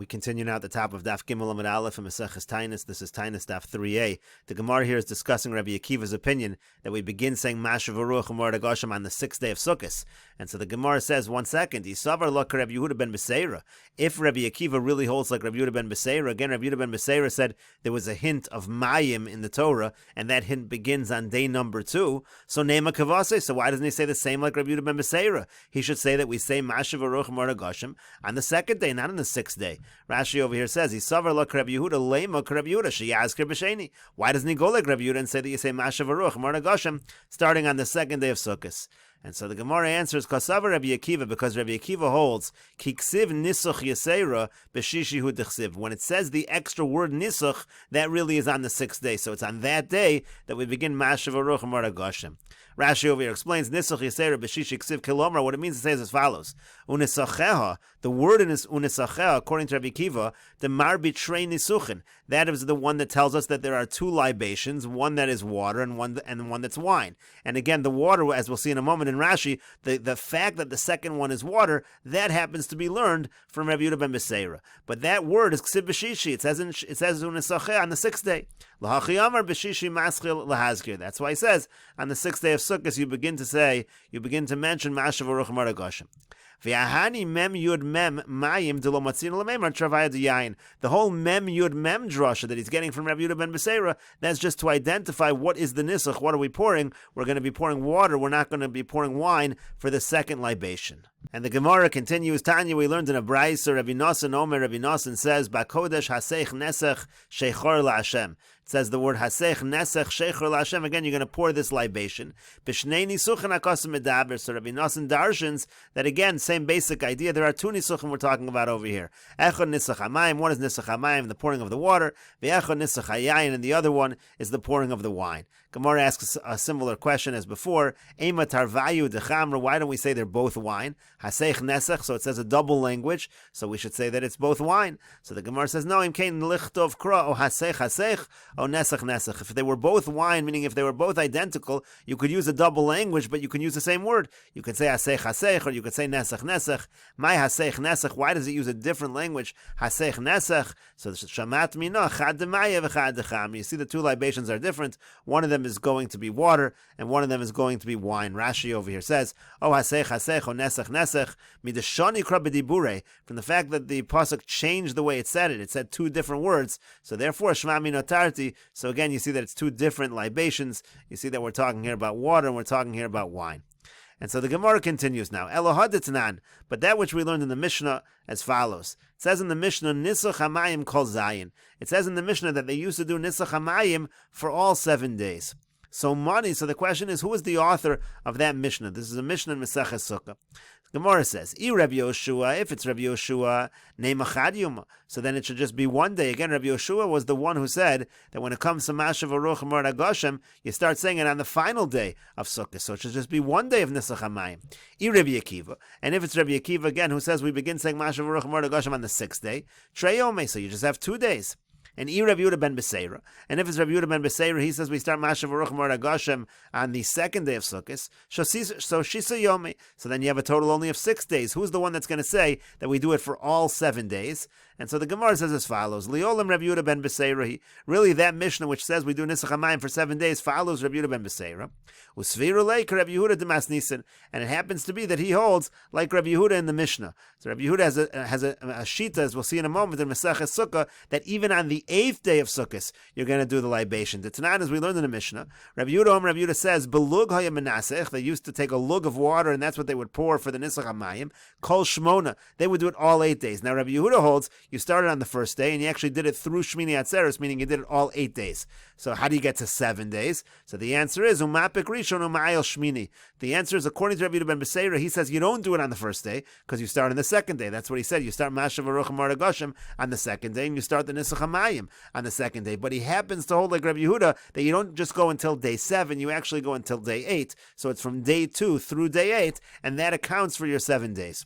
We continue now at the top of Daf Gimel Amud Aleph and Meseches Taanis. This is Taanis Daf 3a. The Gemara here is discussing Rabbi Akiva's opinion that we begin saying Masha V'Ruach Umar Dagashim on the 6th day of Sukkot. And so the Gemara says, 1 second, Yisavar Lak Rabbi Yehuda ben Beseira. If Rabbi Akiva really holds like Rabbi Yehuda ben Beseira, again, Rabbi Yehuda ben Beseira said there was a hint of Mayim in the Torah, and that hint begins on day number 2. So Nema Kavase, so why doesn't he say the same like Rabbi Yehuda ben Beseira? He should say that we say Masha V'Ruach Umar Dagashim on the 2nd day, not on the 6th day. Rashi over here says, Yisavar Lak Rabbi Yehuda Lema Rabbi Yehuda Sheyazker B'Sheni. Why doesn't he go like Rabbi Yehuda and say that you say Masha V'Ruach Umar Dagashim starting on the 2nd day of Sukkot? And so the Gemara answers, Kasavar Rabbi Akiva, because Rabbi Akiva holds, Kiksiv Nisuch Yesera B'Shishi Hu Dechsiv. When it says the extra word Nisuch, that really is on the 6th day. So it's on that day that we begin Masha V'Ruach Umar Dagashim. Rashi over here explains, Nisuch Yesera B'Shishi Ksiv Kilomar. What it means to say is as follows. Unisacheha, the word in this Unisacheha, according to Rabbi Akiva, the Marbi Trei Nisuchin. That is the one that tells us that there are 2 libations, one that is water and one that's wine. And again, the water, as we'll see in a moment in Rashi, the fact that the second one is water, that happens to be learned from Rabbi Yehuda ben Beseira. But that word is Ksiv B'Shishi. It says Unisacheh on the 6th day. Lahachi Amar B'Shishi Maschil Lahazkir. That's why he says on the 6th day of Sukkot you begin to mention Masha V'Ruach Umar Dagashim. V'yahani mem yud mem mayim delo matzin l'meimar travaya d'yayin. The whole mem yud mem drasha that he's getting from Rabbi Yehuda ben Beseira, that's just to identify what is the nisuch. What are we pouring? We're going to be pouring water. We're not going to be pouring wine for the second libation. And the Gemara continues, Tanya, we learned in a Braisa, Rabbi Nosson Omer, Rabbi Nosson says, Bakodesh hasech nesech sheichor la'Hashem. It says the word hasech nesech sheichor la'Hashem. Again, you're going to pour this libation. B'shnei nisuchen akasim medaber. So Rabbi Nosson darshans that again, same basic idea. There are 2 nisuchen we're talking about over here. Echad nisach hamayim. One is nisach hamayim, the pouring of the water. V'echad nisach hayayin, and the other one is the pouring of the wine. Gemara asks a similar question as before. Ema tarvayu dechamra. Why don't we say they're both wine? Hasech nesech. So it says a double language. So we should say that it's both wine. So the Gemara says no. Im kein lichtov kra o hasech hasech o nesech nesech. If they were both wine, meaning if they were both identical, you could use a double language, but you can use the same word. You could say hasech hasech, or you could say nesech nesech. My hasech nesech. Why does it use a different language? Hasech nesech. So shamat mina chad demaya v'chad decham. You see the 2 libations are different. One of them is going to be water, and one of them is going to be wine. Rashi over here says, "Oh hasech hasech o nesech nesech midashani kra b'dibure." From the fact that the pasuk changed the way it said it, it said 2 different words. So therefore, shma minotarti. So again, you see that it's 2 different libations. You see that we're talking here about water, and we're talking here about wine. And so the Gemara continues now. Elohadetnan, but that which we learned in the Mishnah as follows. It says in the Mishnah, Nisuch Hamayim Kol Zayin. It says in the Mishnah that they used to do Nisuch Hamayim for all 7 days. So the question is, who is the author of that Mishnah? This is a Mishnah in Meseches Sukkah. Gemara says, Rabbi Yoshua, if it's Rabbi Yoshua, Neima Chad Yoma, so then it should just be 1 day. Again, Rabbi Yoshua was the one who said that when it comes to Masha V'Ruach Umar Dagashim, you start saying it on the final day of Sukkah, so it should just be 1 day of Nisach HaMayim. Rabbi Akiva, and if it's Rabbi Akiva again, who says we begin saying Masha V'Ruach Umar Dagashim on the 6th day, Trei Yomei, so you just have 2 days. And Rabbi Yehuda ben Beseira. And if it's Rabbi Yehuda ben Beseira, he says we start Masha V'Ruach Umar Dagashim on the 2nd day of Sukkot. So Shisa Yomi. So then you have a total only of 6 days. Who's the one that's going to say that we do it for all 7 days? And so the Gemara says as follows: Liolam Rabbi Yehuda ben Beseira. Really, that Mishnah which says we do Nisach HaMayim for 7 days follows Rabbi Yehuda ben Beseira. Usviru leik Rabbi Yehuda demas nisan, and it happens to be that he holds like Rabbi Yehuda in the Mishnah. So Rabbi Yehuda has a shita, as we'll see in a moment in Meseches Sukkah, that even on the 8th day of Sukkot you're going to do the libation. The Tanan, as we learned in the Mishnah, Rabbi Yehuda says belug haya menasech. They used to take a lug of water, and that's what they would pour for the Nisach HaMayim. Kol shmona. They would do it all 8 days. Now Rabbi Yehuda holds you started on the 1st day, and you actually did it through Shmini Atzeres, meaning you did it all 8 days. So how do you get to 7 days? So the answer is umapik rishon umayel shmini. The answer is, according to Rabbi Yehuda ben Beseira, he says you don't do it on the 1st day because you start on the 2nd day. That's what he said. You start Masha V'Ruach Umar Dagashim on the 2nd day, and you start the Nisach HaMayim on the 2nd day. But he happens to hold like Rabbi Yehuda that you don't just go until day 7, you actually go until day 8. So it's from day 2 through day 8, and that accounts for your 7 days.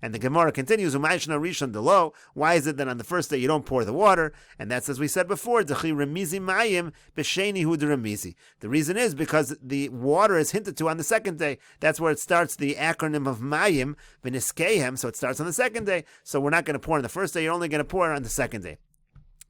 And the Gemara continues, Umayshna Rishon Delo. Why is it that on the first day you don't pour the water? And that's, as we said before, Dechi Remizi Mayim B'Sheni Hu Remizi. The reason is because the water is hinted to on the second day. That's where it starts the acronym of Mayim, V'Niskehem, so it starts on the second day. So we're not going to pour on the first day, you're only going to pour on the second day.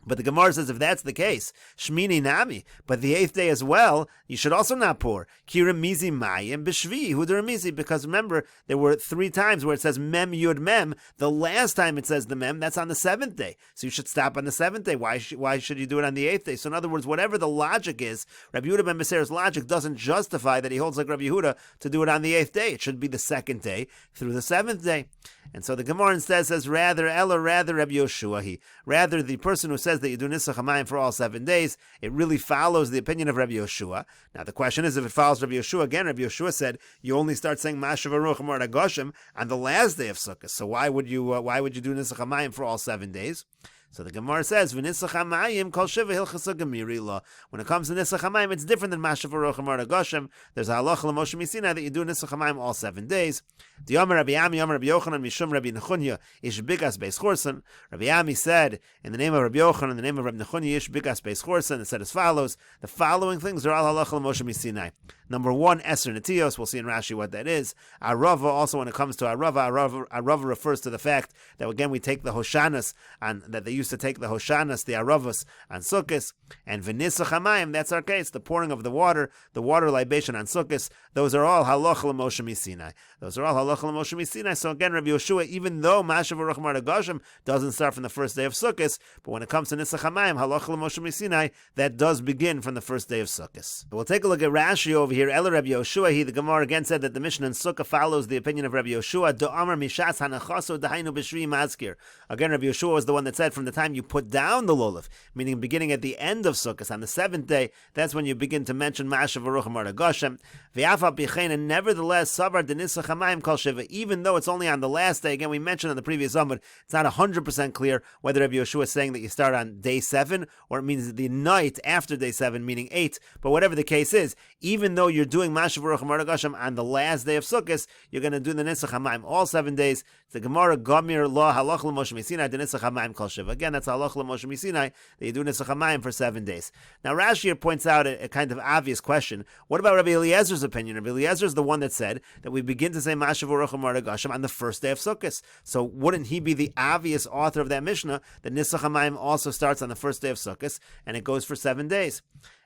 But the Gemara says if that's the case, Shmini Nami, but the 8th day as well, you should also not pour. Kiramizi Mayim B'Shvi Hudaramizi, because remember, there were 3 times where it says Mem Yud Mem. The last time it says the Mem, that's on the 7th day. So you should stop on the 7th day. Why should you do it on the 8th day? So in other words, whatever the logic is, Rabbi Yehuda ben Beseira's logic doesn't justify that he holds like Rabbi Yehuda to do it on the 8th day. It should be the 2nd day through the 7th day. And so the Gemara instead says, rather Rabbi Yoshua, rather the person who says that you do Nisach HaMayim for all 7 days, it really follows the opinion of Rabbi Yoshua. Now the question is, if it follows Rabbi Yoshua, again, Rabbi Yoshua said you only start saying Mashav Aruch Amar Goshim on the last day of Sukkot. So why would you do Nisach HaMayim for all 7 days? So the Gemara says, "V'nisach hamayim kol shiva hilchasa gemiri la." When it comes to nisach hamayim, it's different than mashav aruch amar Goshim. There's a halacha l'Moshe Misinai that you do nisach hamayim all 7 days. The Amar Rabbi Ami, Amar Rabbi Yochanan, Mishum Rabbi Nechunya, Ish Bigas Beis Chorsan. Rabbi Ami said, in the name of Rabbi Yochanan, in the name of Rabbi Nechunya, Ish Bigas Beis Chorsan, it said as follows: the following things are all halacha l'Moshe Misinai. Number 1, Eser Netios. We'll see in Rashi what that is. Arava, also when it comes to Arava refers to the fact that again we take the Hoshanas, and that they used to take the Hoshanas, the Aravas, on Sukkos. And V'nisach hamayim, that's our case, the pouring of the water libation on Sukkos. Those are all halacha l'Moshe Misinai. Those are all halacha l'Moshe Misinai. So again, Rabbi Yoshua, even though Mashav Aruch Amar Goshim doesn't start from the first day of Sukkos, but when it comes to Nisach hamayim, halacha l'Moshe Misinai, that does begin from the first day of Sukkos. We'll take a look at Rashi over here. Ela Rabbi Yoshua, the Gemara again said that the Mishnah in Sukkah follows the opinion of Rabbi Yoshua. Do Amar Mishas Hanachaso Dahainu B'Shri Mazkir. Again, Rabbi Yoshua was the one that said from the time you put down the lulav, meaning beginning at the end of Sukkot on the 7th day, that's when you begin to mention Mashav Aruch Amar Goshim. V'Afa B'Chein, and nevertheless, Savar Denisach Hamayim Kol Shiva, even though it's only on the last day. Again, we mentioned on the previous Amud, it's not 100% clear whether Rabbi Yoshua is saying that you start on day 7 or it means the night after day 7, meaning 8. But whatever the case is, even though you're doing Mashav Aruch Amar Goshim on the last day of Sukkot, you're going to do the Nisach Hamayim all 7 days. The Gemara Gamir Law Halach L'Moshe Misinai Denisach Hamayim Kol Shiva. Again, that's Halach L'Moshe Misinai that you do Nisach Hamayim for 7 days. Now Rashi here points out a kind of obvious question. What about Rabbi Eliezer's opinion? Rabbi Eliezer is the one that said that we begin to say Mashav Aruch Amar Goshim on the first day of Sukkot. So wouldn't he be the obvious author of that Mishnah that Nisach Hamayim also starts on the first day of Sukkot and it goes for 7 days?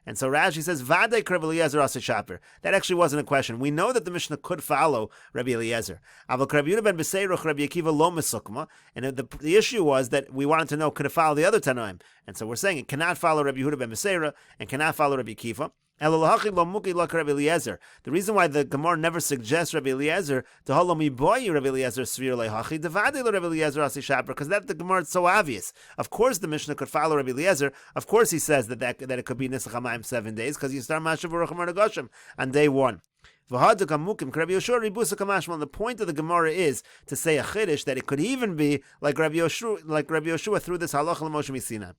And so Rashi says, Vadei Rabbi Eliezer Aseh Shaper. That actually wasn't a question. We know that the Mishnah could follow Rabbi Eliezer. Avol Rabbi Yehuda ben Beseira Rabbi Akiva lo mesukma. And the issue was that we wanted to know, could it follow the other Tanoim? And so we're saying it cannot follow Rabbi Yehuda ben Beseira and cannot follow Rabbi Akiva. The reason why the Gemara never suggests Rabbi Eliezer to holomi boy Rabbi Eliezer svir lehachi devadei Rabbi Eliezer asi shaper, because that the Gemara is so obvious. Of course, the Mishnah could follow Rabbi Eliezer. Of course, he says that it could be Nisach Hamayim 7 days because you start Mashav Aruch Amar Goshim on day 1. The point of the Gemara is to say a chiddush that it could even be like Rabbi Yoshua through this halacha l'Moshe Misinai.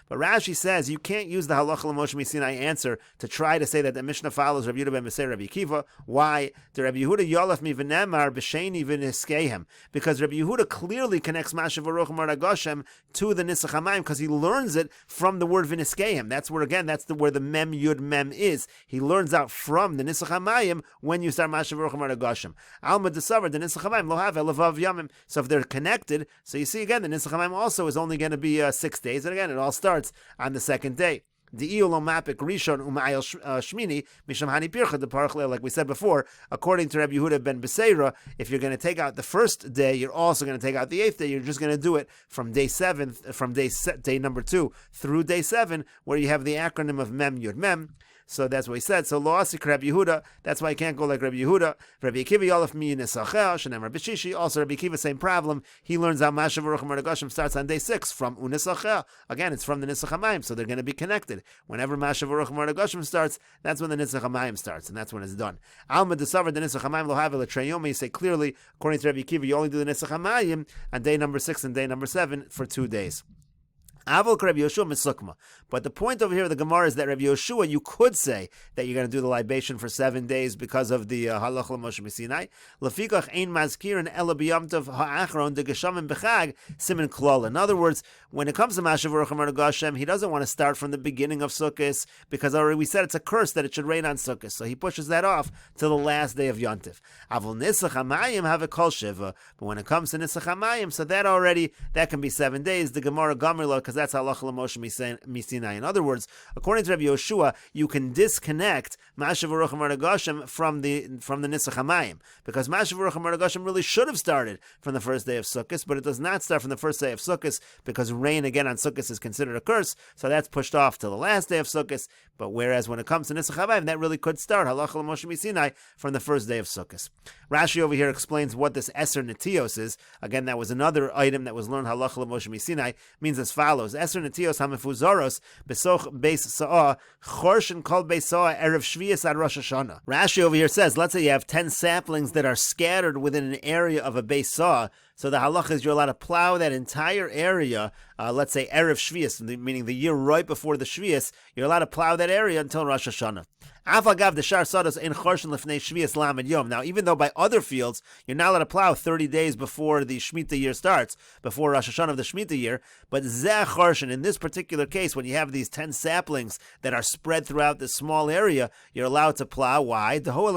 But Rashi says you can't use the halacha l'Moshe Misinai answer to try to say that the Mishnah follows Rabbi Yehuda ben Beseira Rabbi Akiva. Why? The Rabbi Yehuda yolaf mi v'nemar b'sheni v'niskehem, because Rabbi Yehuda clearly connects Mashav Aruch Amar Goshim to the Nisach Hamayim because he learns it from the word v'niskehem. That's where where the mem yud mem is. He learns out from the Nisach Hamayim when you start Mashav Aruch Amar Goshim. Alma desavar the Nisach Hamayim lo have elavav yamim. So if they're connected, so you see again the Nisach Hamayim also is only going to be 6 days, and again it all starts on the 2nd day. The Iolomapik Rishon Umayel Shmini Misham Hani Pircha the Parachle, like we said before, according to Rabbi Yehuda ben Beseira, if you're going to take out the first day, you're also going to take out the 8th day. You're just going to do it from day 7, from day number 2 through day 7, where you have the acronym of Mem Yud Mem. So that's what he said. So lo asik Rabbi Yehuda. That's why you can't go like Rabbi Yehuda. Rabbi Akiva yolaf mi nesachel shenemar b'shishi. Also Rabbi Akiva, same problem. He learns out Mashav Aruch Amar Goshim starts on day 6 from unesachel. Again, it's from the Nisach Hamayim, so they're going to be connected. Whenever Mashav Aruch Amar Goshim starts, that's when the Nisach Hamayim starts, and that's when it's done. Alma desavar the Nisach Hamayim lo have l'treyom. You say clearly, according to Rabbi Akiva, you only do the Nisach Hamayim on day number 6 and day number 7 for 2 days. Avol Rabbi Yoshua misukma. But the point over here of the Gemara is that Rabbi Yoshua, you could say that you're going to do the libation for 7 days because of the halach l'Moshe Sinai. Lefikach ein mazkirin ela b'yamtav ha'achron de geshamim b'chag simin klal. In other words, when it comes to Mashav Ruach Hashem, he doesn't want to start from the beginning of Sukkot because already we said it's a curse that it should rain on Sukkot. So he pushes that off to the last day of Yontif. Avol nisach hamayim have a kol shiva. But when it comes to nisach hamayim, so that can be 7 days. The Gemara Gamirla, because that's halacha l'Moshe Sinai. In other words, according to Rabbi Yoshua, you can disconnect Mashav Ruach Hashem from the nisach hamayim, because Mashav Ruach Hashem really should have started from the first day of Sukkot, but it does not start from the first day of Sukkot because rain again on Sukkot is considered a curse, so that's pushed off to the last day of Sukkot. But whereas when it comes to nisach hamayim, that really could start halacha l'Moshe Sinai from the first day of Sukkot. Rashi over here explains what this Eser Netios is. Again, that was another item that was learned halacha l'Moshe Sinai. Means as follows: Eser Netios hamefuzaros besoch beis saah chorsh and kol beis saah erev shvius ad Rosh Hashanah. Rashi over here says, let's say you have 10 saplings that are scattered within an area of a beis saah. So the halacha is you're allowed to plow that entire area, let's say Erev Shvius, meaning the year right before the Shvius, you're allowed to plow that area until Rosh Hashanah. Now, even though by other fields, you're not allowed to plow 30 days before the Shemitah year starts, before Rosh Hashanah of the Shemitah year, but Zeh Chorshin, in this particular case, when you have these 10 saplings that are spread throughout this small area, you're allowed to plow. Why? Because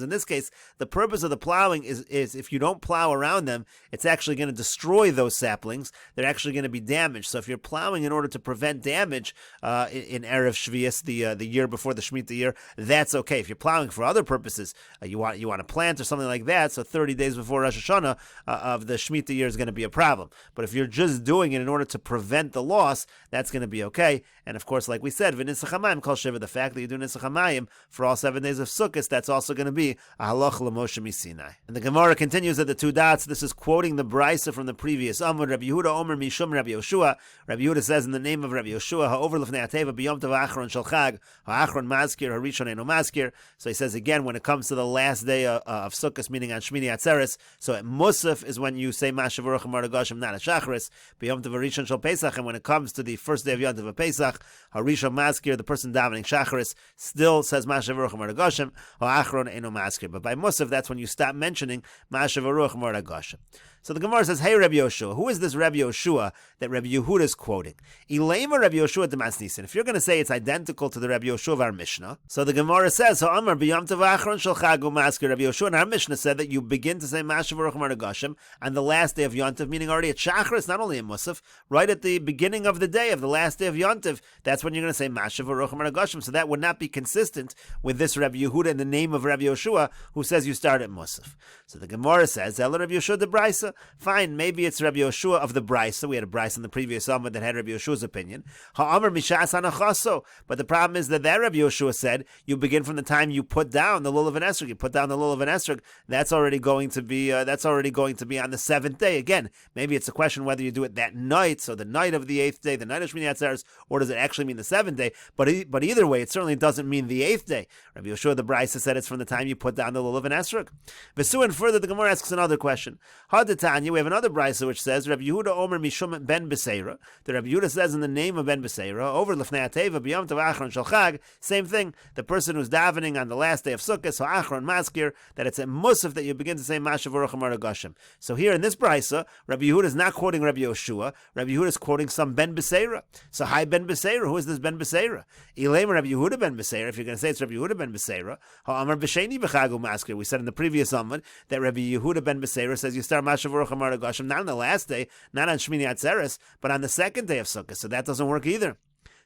in this case, the purpose of the plowing is if you don't plow around them, it's actually going to destroy those saplings. They're actually going to be damaged. So if you're plowing in order to prevent damage in Erev Shvius, the year before the Shemitah year, that's okay. If you're plowing for other purposes, you want to plant or something like that, so 30 days before Rosh Hashanah of the Shemitah year is going to be a problem. But if you're just doing it in order to prevent the loss, that's going to be okay. And of course, like we said, v'nisach hamayim kol shiva, the fact that you do nisach hamayim for all 7 days of Sukkot, that's also going to be a halach l'Moshe Sinai. And the Gemara continues at the 2 dots. This is quoting the Brisa from the previous Amud. Rabbi Yehuda Omer Mishum Rabbi Yoshua. Rabbi Yehuda says in the name of Rabbi Yoshua, ha'over l'fnei ateva b'yom tov ha'achron shel chag, ha'achron maskir, ha'rishon eino maskir. So he says again, when it comes to the last day of Sukkot, meaning on Shmini Atzeres, so at Musaf is when you say Mashav Ruach Hashem, not a Shachris, b'yom tov ha'rishon shel Pesach, and when it comes to the first day of Yom Tov Pesach, Harishon Maskir, the person davening Shacharis, still says Mashav Ruach Hashem, ha'achron eino maskir. But by Musaf, that's when you stop mentioning Mashav Ruach Hashem. So the Gemara says, hey, Rabbi Yoshua, who is this Rabbi Yoshua that Rabbi Yehuda is quoting? Ilema Rabbi Yoshua Demas Nisan. If you're going to say it's identical to the Rabbi Yoshua of our Mishnah, so the Gemara says, so Amar b'yom tov ha'achron shel chag u'maskir. Rabbi Yoshua in our Mishnah said that you begin to say Mashav Ruach Hashem on the last day of Yom Tov, meaning already at Shachris, not only in Musaf, right at the beginning of the day, of the last day of Yom Tov, that's when you're going to say Mashav Ruach Hashem. So that would not be consistent with this Rabbi Yehuda in the name of Rabbi Yoshua, who says you start at Musaf. So the Gemara says, Ela Rabbi Yoshua de Brisa. Fine, maybe it's Rabbi Yoshua of the Brisa. We had a Brisa in the previous Amud that had Rabbi Yoshua's opinion. Ha'amar mishas hanachaso. But the problem is that Rabbi Yoshua said you begin from the time you put down the lulav and esrog. You put down the lulav and esrog. That's already going to be on the 7th day. Again, maybe it's a question whether you do it that night, so the night of the 8th day, the night of Shmini Atzeres, or does it actually mean the 7th day? But either way, it certainly doesn't mean the 8th day. Rabbi Yoshua the Brisa said it's from the time you put down the lulav and esrog. Vesu, and further, the Gemara asks another question. Hadatanya, we have another Brisa which says Rabbi Yehuda Omer Mishum ben Beseira. The Rabbi Yehuda says in the name of ben Beseira, over l'fnei ateva b'yom tov ha'achron shel chag. Same thing. The person who's davening on the last day of Sukkot, ha'achron maskir, that it's a musaf that you begin to say Mashav Ruach Hashem. So here in this Brisa, Rabbi Yehuda is not quoting Rabbi Yoshua. Rabbi Yehuda is quoting some ben Beseira. So hi ben Beseira. Who is this ben Beseira? Ilema Rabbi Yehuda ben Beseira. If you're going to say it's Rabbi Yehuda ben Beseira, ha'amar b'sheni b'chagu maskir. We said in the previous Amud that Rabbi Yehuda ben Beseira says you start Mashav Ruach Hashem not on the last day, not on Shmini Atzeres, but on the 2nd day of Sukkot. So that doesn't work either.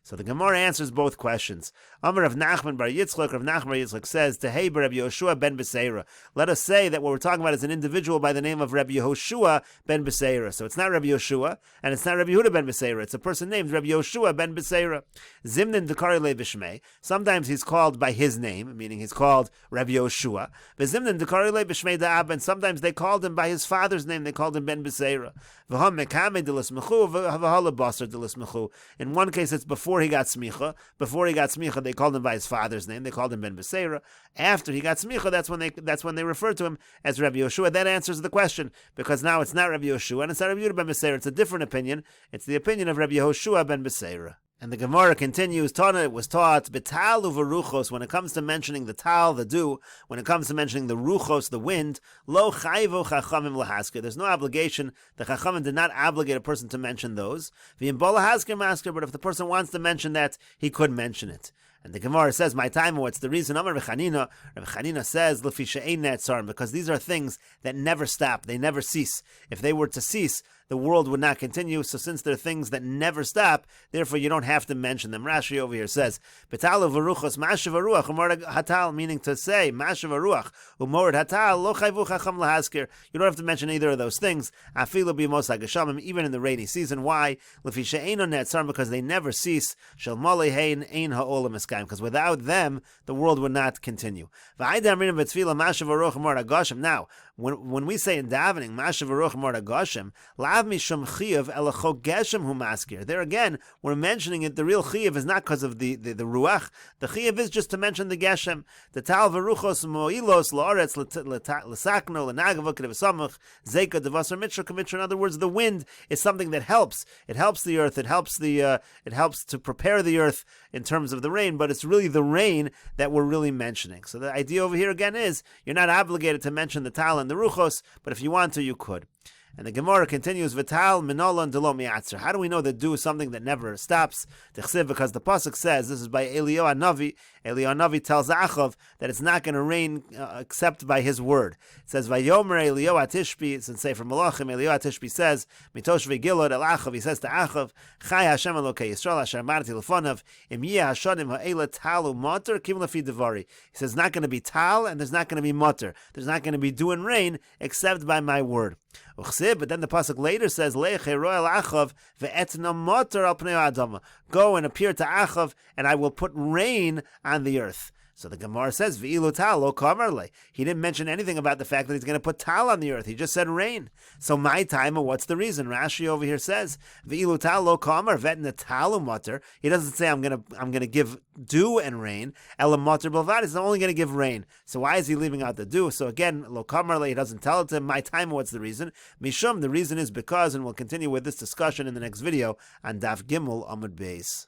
So the Gemara answers both questions. Amar of Nachman bar Yitzchak, Rav Nachman bar Yitzchak says, Tehei Rabbi Yoshua ben Beseira. Let us say that what we're talking about is an individual by the name of Rabbi Yehoshua ben Beseira. So it's not Rabbi Yoshua, and it's not Rabbi Yehuda ben Beseira. It's a person named Rabbi Yoshua ben Beseira. Zimnin dekari le b'shmei. Sometimes he's called by his name, meaning he's called Rabbi Yoshua. V'zimnin dekari le b'shmei da'ab, and sometimes they called him by his father's name. They called him ben Beseira. V'ham mekame delismechu, v'havala basar delismechu. In one case it's before before he got smicha. Before he got smicha, they called him by his father's name. They called him Ben Beseira. After he got smicha, that's when they referred to him as Rabbi Yoshua. That answers the question, because now it's not Rabbi Yoshua and it's not Rabbi Yehuda ben Beseira. It's a different opinion. It's the opinion of Rabbi Yehoshua ben Beseira. And the Gemara continues, Tana, it was taught, Betal uveruchos, when it comes to mentioning the tal, the dew, when it comes to mentioning the ruchos, the wind, lo chayvo chachamim lahasker. There's no obligation. The chachamim did not obligate a person to mention those. V'yimbo lahasker masker, but if the person wants to mention that, he could mention it. And the Gemara says, my time, what's the reason? Amar Rechanina, Rabbi Chanina says, Lefi she'ein ne'etzar, because these are things that never stop, they never cease. If they were to cease, the world would not continue. So since they're things that never stop, therefore you don't have to mention them. Rashi over here says, Betalu v'ruchos mashav haruach umorad hatal, meaning to say, mashav haruach umorad hatal lo chayvu chacham lahaskir. You don't have to mention either of those things. Afilu b'mos hageshamim, even in the rainy season. Why? Lefi she'eino ne'etzar, because they never cease. Shel malei hein ein ha'olam eskayim, because without them, the world would not continue. V'ayda amrina b'tfila mashav haruach umorad hagashim. Now, when we say in davening, mashav haruach umorad hagashim, there again, we're mentioning it. The real chiyuv is not because of the ruach. The chiyuv is just to mention the geshem. The tal veruchos moilos laaretz lesakno lenagavok devasamach zeka devasar mitra kamitra. In other words, the wind is something that helps. It helps the earth. It helps to prepare the earth in terms of the rain. But it's really the rain that we're really mentioning. So the idea over here again is you're not obligated to mention the tal and the ruchos, but if you want to, you could. And the Gemara continues, Vital minolan delo mi'atzer. How do we know that dew is something that never stops? Because the pasuk says, this is by Eliyahu Hanavi. Eliyahu Hanavi tells Achav that it's not going to rain except by his word. It says, Vayomer Eliyahu Tishbi. It's in Sefer Malachim. Eliyahu Tishbi says, Mitoshvi Gilad el Achav. He says to Achav, Chai Hashem Elokei Yisrael Asher Amarti Lefonav Im Yeh Hashanim Ha'ela Talu Moter Kim Lefi Devari. He says, not going to be tal and there's not going to be moter. There's not going to be dew and rain except by my word. But then the pasuk later says, go and appear to Achav, and I will put rain on the earth. So the Gemara says, V'ilu tal lo kamarle. He didn't mention anything about the fact that he's going to put tal on the earth. He just said rain. So my time, what's the reason? Rashi over here says, V'ilu tal lo kamar vetna talu mutter. He doesn't say I'm going to give dew and rain. Ela mutter b'lvad. He's only going to give rain. So why is he leaving out the dew? So again, lo kamarle, he doesn't tell it to him. My time, what's the reason? Mishum, the reason is because, and we'll continue with this discussion in the next video on Daf Gimel Amud Beis.